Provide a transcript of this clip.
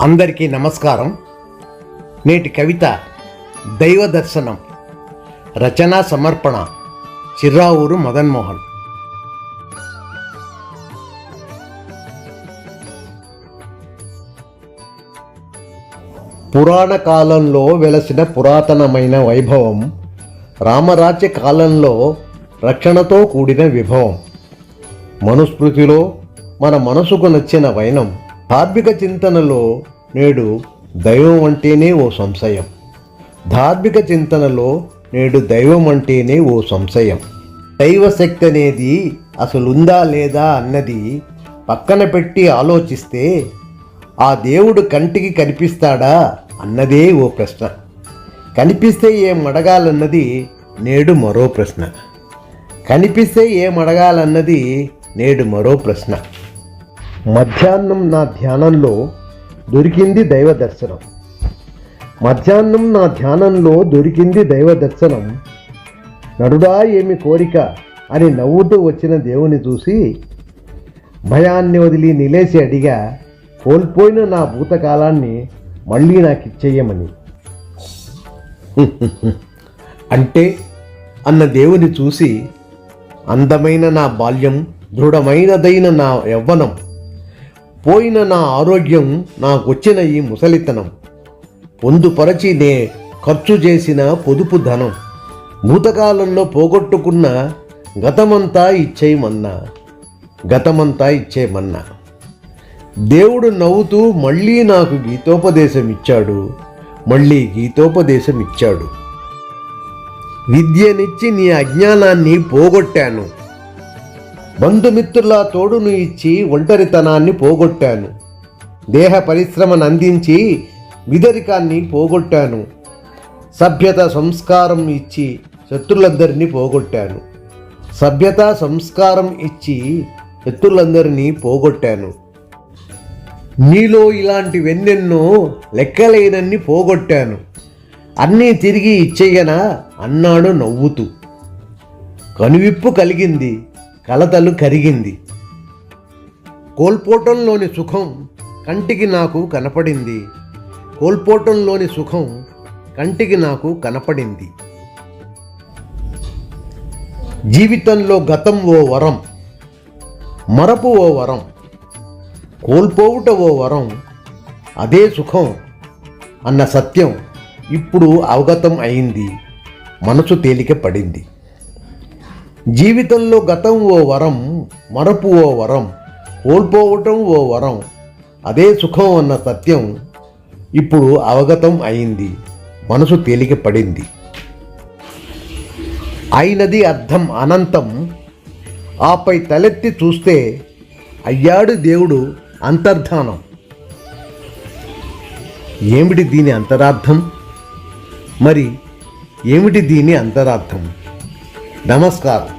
అందరికీ నమస్కారం. నేటి కవిత దైవ దర్శనం. రచనా సమర్పణ చిర్రావూరు మదన్మోహన్. పురాణ కాలంలో వెలసిన పురాతనమైన వైభవం, రామరాజ్య కాలంలో రక్షణతో కూడిన విభవం. మనుస్మృతిలో మన మనసుకు నచ్చిన వైనం, ధార్మిక చింతనలో నేడు దైవం అంటేనే ఓ సంశయం. ధార్మిక చింతనలో నేడు దైవం అంటేనే ఓ సంశయం. దైవశక్తి అనేది అసలుందా లేదా అన్నది పక్కన పెట్టి ఆలోచిస్తే, ఆ దేవుడు కంటికి కనిపిస్తాడా అన్నదే ఓ ప్రశ్న. కనిపిస్తే ఏం అడగాలన్నది నేడు మరో ప్రశ్న. కనిపిస్తే ఏం అడగాలన్నది నేడు మరో ప్రశ్న. మధ్యాహ్నం నా ధ్యానంలో దొరికింది దైవ దర్శనం. మధ్యాహ్నం నా ధ్యానంలో దొరికింది దైవ దర్శనం. నరుడా ఏమి కోరిక అని నవ్వుతూ వచ్చిన దేవుని చూసి, భయాన్ని వదిలి నిలేసి అడిగా, కోల్పోయిన నా భూతకాలాన్ని మళ్ళీ నాకు ఇచ్చేయమని. అంటే అన్న దేవుని చూసి, అందమైన నా బాల్యం, దృఢమైనదైన నా యవ్వనం, పోయిన నా ఆరోగ్యం, నాకొచ్చిన ఈ ముసలితనం, పొందుపరచి నే ఖర్చు చేసిన పొదుపు ధనం, భూతకాలంలో పోగొట్టుకున్న గతమంతా ఇచ్చేయమన్నా, గతమంతా ఇచ్చేయమన్నా. దేవుడు నవ్వుతూ మళ్ళీ నాకు గీతోపదేశం ఇచ్చాడు, మళ్ళీ గీతోపదేశం ఇచ్చాడు. విద్యనిచ్చి నీ అజ్ఞానాన్ని పోగొట్టాను, బంధుమిత్రుల తోడును ఇచ్చి ఒంటరితనాన్ని పోగొట్టాను, దేహ పరిశ్రమను అందించి విదరికాన్ని పోగొట్టాను, సభ్యత సంస్కారం ఇచ్చి శత్రులందరినీ పోగొట్టాను, సభ్యత సంస్కారం ఇచ్చి శత్రులందరినీ పోగొట్టాను. నీలో ఇలాంటివెన్నెన్నో లెక్కలేనన్ని పోగొట్టాను, అన్నీ తిరిగి ఇచ్చేయనా అన్నాడు నవ్వుతూ. కనువిప్పు కలిగింది, కలతలు కరిగింది. కోల్పోవటంలోని సుఖం కంటికి నాకు కనపడింది, కోల్పోవటంలోని సుఖం కంటికి నాకు కనపడింది. జీవితంలో గతం ఓ వరం, మరపు ఓ వరం, కోల్పోవుట ఓ వరం, అదే సుఖం అన్న సత్యం ఇప్పుడు అవగతం అయింది, మనసు తేలిక పడింది. జీవితంలో గతం ఓ వరం, మరపు ఓ వరం, కోల్పోవటం ఓ వరం, అదే సుఖం అన్న సత్యం ఇప్పుడు అవగతం అయింది, మనసు తేలిక పడింది. అయినది అర్థం అనంతం, ఆపై తలెత్తి చూస్తే అయ్యాడు దేవుడు అంతర్ధానం. ఏమిటి దీని అంతరార్థం? మరి ఏమిటి దీని అంతరార్థం? నమస్కారం.